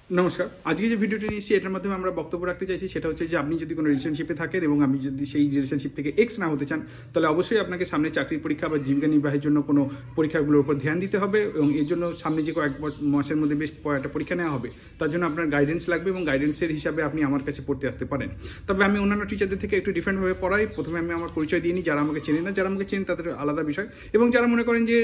নমস্কার। আজকে যে ভিডিওটি নিয়েছি এটার মাধ্যমে আমরা বক্তব্য রাখতে চাইছি সেটা হচ্ছে যে আপনি যদি কোনো রিলেশনশিপে থাকেন এবং আপনি যদি সেই রিলেশনশিপ থেকে এক্স না হতে চান, তাহলে অবশ্যই আপনাকে সামনে চাকরির পরীক্ষা বা জীবিকা নির্বাহের জন্য কোনো পরীক্ষাগুলোর উপর ধ্যান দিতে হবে এবং এর জন্য সামনে যে কয়েক মাসের মধ্যে বেশ কয়েকটা পরীক্ষা নেওয়া হবে, তার জন্য আপনার গাইডেন্স লাগবে এবং গাইডেন্সের হিসাবে আপনি আমার কাছে পড়তে আসতে পারেন। তবে আমি অন্যান্য টিচারদের থেকে একটু ডিফারেন্টভাবে পড়াই। প্রথমে আমি আমার পরিচয় দিয়ে নিই, যারা আমাকে চেনে না, যারা আমাকে চেনেন তাদের আলাদা বিষয়, এবং যারা মনে করেন যে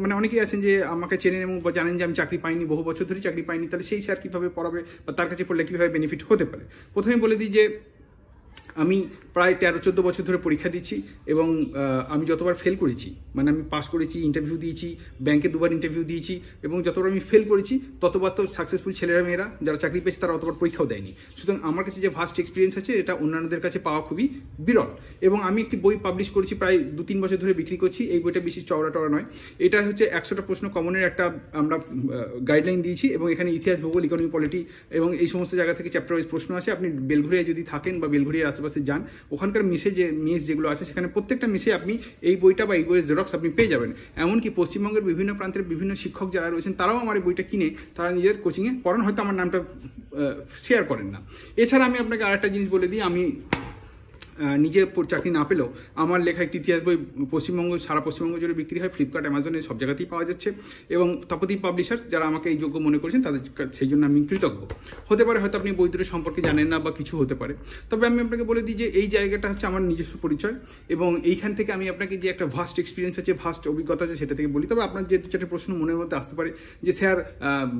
মানে অনেকেই আছেন যে আমাকে চেনেন এবং জানেন যে আমি চাকরি পাইনি, বহু বছর ধরে চাকরি পাইনি, তাহলে সেই স্যার কীভাবে পড়াবে বা তার কাছে পড়লে কীভাবে বেনিফিট হতে পারে। প্রথমে বলে দিই যে আমি প্রায় 13-14 বছর ধরে পরীক্ষা দিচ্ছি এবং আমি যতবার ফেল করেছি, মানে আমি পাস করেছি, ইন্টারভিউ দিয়েছি, ব্যাংকে 2বার ইন্টারভিউ দিয়েছি, এবং যতবার আমি ফেল করেছি ততবার তো সাকসেসফুল ছেলেরা মেয়েরা যারা চাকরি পেয়েছে তারা অতবার পরীক্ষাও দেয়নি। সুতরাং আমার কাছে যে ভাস্ট এক্সপিরিয়েন্স আছে এটা অন্যান্যদের কাছে পাওয়া খুবই বিরল। এবং আমি একটি বই পাবলিশ করেছি, প্রায় 2-3 বছর ধরে বিক্রি করছি। এই বইটা বেশি চওড়া নয়, এটা হচ্ছে 100টা প্রশ্ন কমনের একটা আমরা গাইডলাইন দিয়েছি, এবং এখানে ইতিহাস, ভূগোল, ইকোনমি, পলিটি এবং এই সমস্ত জায়গা থেকে চ্যাপ্টার ওয়াইজ প্রশ্ন আছে। আপনি বেলঘরিয়া যদি থাকেন বা বেলঘরিয়ার আশেপাশে যান, ওখানকার মেস যেগুলো আছে সেখানে প্রত্যেকটা মেসে আপনি এই বইটা বা এই বইয়ের জেরক্স আপনি পেয়ে যাবেন। এমনকি পশ্চিমবঙ্গের বিভিন্ন প্রান্তের বিভিন্ন শিক্ষক যারা রয়েছেন তারাও আমার এই বইটা কিনে তারা নিজের কোচিংয়ে পড়ান, হয়তো আমার নামটা শেয়ার করেন না। এছাড়া আমি আপনাকে আরেকটা জিনিস বলে দিই, আমি নিজে চাকরি না পেলেও আমার লেখা একটি ইতিহাস বই সারা পশ্চিমবঙ্গ জুড়ে বিক্রি হয়, ফ্লিপকার্ট, অ্যামাজনে সব জায়গাতেই পাওয়া যাচ্ছে। এবং তাপতি পাবলিশার্স যারা আমাকে এই যোগ্য মনে করেছেন তাদের সেই জন্য আমি কৃতজ্ঞ। হতে পারে হয়তো আপনি বই দুটো সম্পর্কে জানেন না বা কিছু হতে পারে, তবে আমি আপনাকে বলে দিই যে এই জায়গাটা হচ্ছে আমার নিজস্ব পরিচয়, এবং এইখান থেকে আমি আপনাকে যে একটা ভাস্ট এক্সপিরিয়েন্স আছে, ভাস্ট অভিজ্ঞতা আছে, সেটা থেকে বলি। তবে আপনার যে 2-4টে প্রশ্ন মনের মধ্যে আসতে পারে যে স্যার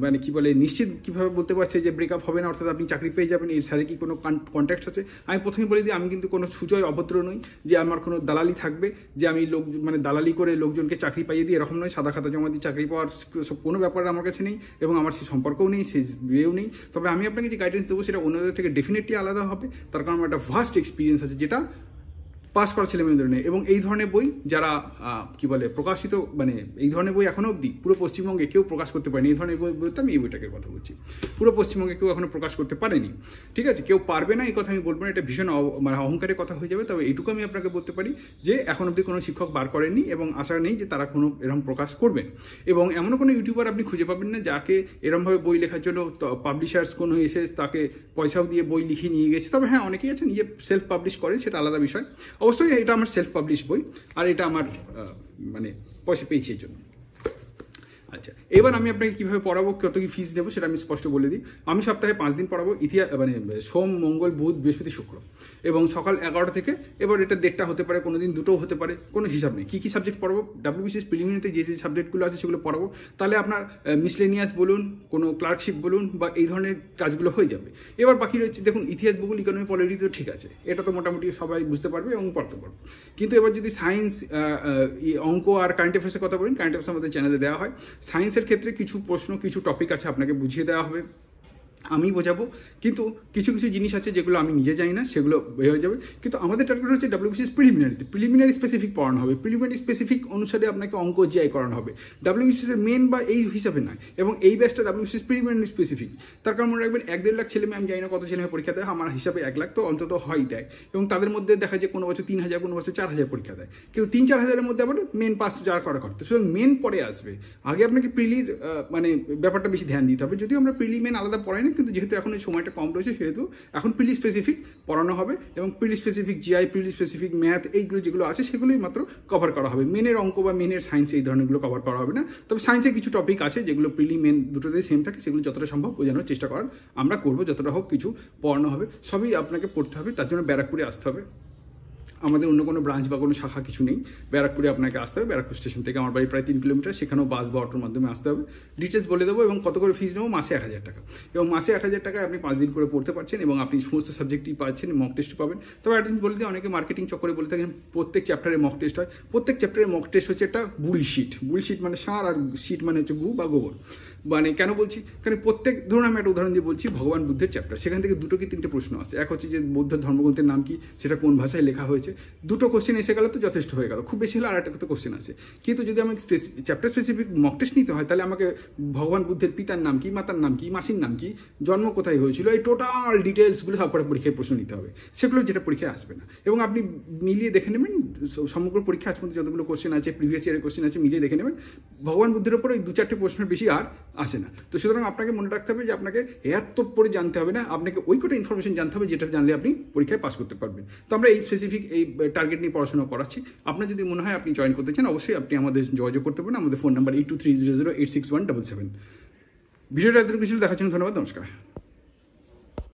মানে কি বলে নিশ্চিত কীভাবে বলতে পারছে যে ব্রেকআপ হবে না, অর্থাৎ আপনি চাকরি পেয়ে যাবেন, এই স্যারের কি কোনো কন্ট্যাক্ট আছে? আমি প্রথমে বলে দিই আমি কিন্তু কোনো সুজয় অভদ্র নই যে আমার কোনো দালালি থাকবে, যে আমি মানে দালালি করে লোকজনকে চাকরি পাইয়ে দিই, এরকম নয়। সাদা খাতা জমা দিয়ে চাকরি পাওয়ার কোনো ব্যাপার আমার কাছে নেই, এবং আমার সেই সম্পর্কও নেই, সেই বিয়েও নেই। তবে আমি আপনাকে যে গাইডেন্স দেবো সেটা অন্যদের থেকে ডেফিনেটলি আলাদা হবে, তার কারণ আমার একটা ভাস্ট এক্সপিরিয়েন্স আছে যেটা পাস করা ছেলে মেয়েদের নেই। এবং এই ধরনের বই যারা কি বলে প্রকাশিত, মানে এই ধরনের বই এখনো অবধি পুরো পশ্চিমবঙ্গে কেউ প্রকাশ করতে পারেনি। এই ধরনের বই বলতে আমি এই বইটাকে কথা বলছি, পুরো পশ্চিমবঙ্গে কেউ এখনো প্রকাশ করতে পারেনি। ঠিক আছে, কেউ পারবে না এই কথা আমি বলবো না, এটা ভীষণ মানে অহংকারের কথা হয়ে যাবে। তবে এইটুকু আমি আপনাকে বলতে পারি যে এখন অবধি কোনো শিক্ষক বার করেননি এবং আশা নেই যে তারা কোনো এরকম প্রকাশ করবেন। এবং এমনও কোনো ইউটিউবার আপনি খুঁজে পাবেন না যাকে এরকমভাবে বই লেখার জন্য পাবলিশার্স কোনো এসে তাকে পয়সাও দিয়ে বই লিখিয়ে নিয়ে গেছে। তবে হ্যাঁ, অনেকেই আছে নিজে সেলফ পাবলিশ করে, সেটা আলাদা বিষয়। অবশ্যই এটা আমার সেলফ পাবলিশ বই, আর এটা আমার মানে পয়সা পেয়েছি এই জন্য। আচ্ছা, এবার আমি আপনাকে কীভাবে পড়াবো, কত কি ফিস দেবো সেটা আমি স্পষ্ট বলে দিই। আমি সপ্তাহে 5 দিন পড়াবো, ইতিহাস মানে সোম, মঙ্গল, বুধ, বৃহস্পতি, শুক্র, এবং সকাল 11টা থেকে। এবার এটা 1:30 হতে পারে, কোনো দিন 2টোও হতে পারে, কোনো হিসাব নেই। কী সাবজেক্ট পড়াবো, WBCS প্রিলিমিনারিতে যে সাবজেক্টগুলো আছে সেগুলো পড়াবো। তাহলে আপনার মিসলেনিয়াস বলুন, কোনো ক্লার্কশিপ বলুন, বা এই ধরনের কাজগুলো হয়ে যাবে। এবার বাকি রয়েছে দেখুন, ইতিহাস, ভূগোল, ইকোনমি, পলিটি তো ঠিক আছে, এটা তো মোটামুটি সবাই বুঝতে পারবে এবং পড়তে পারবে। কিন্তু এবার যদি সায়েন্স, অঙ্ক আর কারেন্ট অ্যাফেয়ার্সের কথা বলেন, কারেন্ট অ্যাফেয়ার্স আমাদের চ্যানেলে দেওয়া হয়। সায়েন্সের ক্ষেত্রে কিছু প্রশ্ন, কিছু টপিক আছে আপনাকে বুঝিয়ে দেওয়া হবে, আমি বোঝাবো। কিন্তু কিছু কিছু জিনিস আছে যেগুলো আমি নিজে জানি না, সেগুলো হয়ে যাবে। কিন্তু আমাদের টার্গেট হচ্ছে WBCS প্রিলিমিনারি স্পেসিফিক পড়ানো হবে, প্রিলিমিনারি স্পেসিফিক অনুসারে আপনাকে অঙ্ক জিআই করানো হবে। WBCS এর মেন বা এই হিসাবে নয়, এবং এই ব্যাচটা WBCS প্রিলিমিনারি স্পেসিফিক। তার কারণ মনে রাখবেন, 1-1.5 লাখ ছেলে মেয়ে, আমি জানি না কত ছেলে মেয়ে পরীক্ষা দেয়, আমার হিসাবে 1 লাখ তো অন্তত হয় দেয়, এবং তাদের মধ্যে দেখা যায় কোনো বছর 3000, কোনো বছর 4000 পরীক্ষা দেয়। কিন্তু 3-4 হাজারের মধ্যে আবার মেন পাস যারা করতে, সুতরাং মেন পরে আসবে। আগে আপনাকে প্রিলির মানে ব্যাপারটা বেশি ধ্যান দিতে হবে। যদিও আমরা প্রিলি মেন আলাদা পড়াই না, কিন্তু যেহেতু এখন সময়টা কম রয়েছে সেহেতু এখন প্রিলি স্পেসিফিক পড়ানো হবে, এবং প্রিলি স্পেসিফিক জিআই, প্রিলি স্পেসিফিক ম্যাথ, এইগুলো যেগুলো আছে সেগুলোই মাত্র কভার করা হবে। মেনের অঙ্ক বা মেনের সায়েন্স এই ধরনেরগুলো কভার করা হবে না। তবে সায়েন্সের কিছু টপিক আছে যেগুলো প্রিলি মেন দুটোতেই সেম থাকে, সেগুলো যতটা সম্ভব বোঝানোর চেষ্টা করার আমরা করবো, যতটা হোক কিছু পড়ানো হবে। সবই আপনাকে পড়তে হবে, তার জন্য ব্যারাকপুরে আসতে হবে। আমাদের অন্য কোনো ব্রাঞ্চ বা কোনো শাখা কিছু নেই, ব্যারাকপুরে আপনাকে আসতে হবে। ব্যারাকপুর স্টেশন থেকে আমার বাড়ি প্রায় 3 কিলোমিটার, সেখানেও বাস বা অটোর মাধ্যমে আসতে হবে। ডিটেলস বলে দেবো, এবং কত করে ফিস নেবো, মাসে 1000 টাকা। এবং মাসে 1000 টাকায় আপনি 5 দিন করে পড়তে পারছেন, এবং আপনি সমস্ত সাবজেক্টই পাচ্ছেন, মক টেস্ট পাবেন। তবে একটা জিনিস বলে দিই, অনেকে মার্কেটিং চক্করে বলে থাকেন প্রত্যেক চ্যাপ্টারে মক টেস্ট হয়। প্রত্যেক চ্যাপ্টারে মক টেস্ট হচ্ছে একটা বুলশিট। বুলশিট মানে সার, আর শিট মানে হচ্ছে গু বা গোবর। মানে কেন বলছি, কারণ প্রত্যেক, ধরুন আমি একটা উদাহরণ দিয়ে বলছি, ভগবান বুদ্ধের চ্যাপ্টার, সেখান থেকে 2 কি 3টে প্রশ্ন আসে। এক হচ্ছে যে বৌদ্ধ ধর্মগ্রন্থের নাম কি, সেটা কোন ভাষায় লেখা হয়েছে। 2টো কোশ্চেন এসে গেলে তো যথেষ্ট হয়ে গেল, খুব বেশি হলে আরেকটা তো কোশ্চেন আছে। কিন্তু যদি আমি চ্যাপ্টার স্পেসিফিক মক টেস্ট নিতে হয়, তাহলে আমাকে ভগবান বুদ্ধের পিতার নাম কি, মাতার নাম কি, মাসির নাম কি, জন্ম কোথায় হয়েছিল, এই টোটাল ডিটেলসগুলো তারপরে পরীক্ষায় প্রশ্ন নিতে হবে। সেগুলো যেটা পরীক্ষায় আসবে না, এবং আপনি মিলিয়ে দেখে নেবেন সমগ্র পরীক্ষা আজ পর্যন্ত যতগুলো কোশ্চেন আছে, প্রিভিয়াস ইয়ারের কোশ্চেন আছে, মিলিয়ে দেখে নেবেন ভগবান বুদ্ধের ওপর ওই 2-4টে প্রশ্নের বেশি আর আসে না। তো সুতরাং আপনাকে মনে রাখতে হবে যে আপনাকে এত পড়ে জানতে হবে না, আপনাকে ওই কটা ইনফরমেশন জানতে হবে যেটা জানলে আপনি পরীক্ষায় পাস করতে পারবেন। তো আমরা এই স্পেসিফিক এই টার্গেট নিয়ে পড়াশোনা করাচ্ছি। আপনার যদি মনে হয় আপনি জয়েন করতে চান, অবশ্যই আপনি আমাদের যোগাযোগ করতে পারেন। আমাদের ফোন নাম্বার 8230086177। ভিডিওটা এতটুকু ছিল, দেখার জন্য ধন্যবাদ, নমস্কার।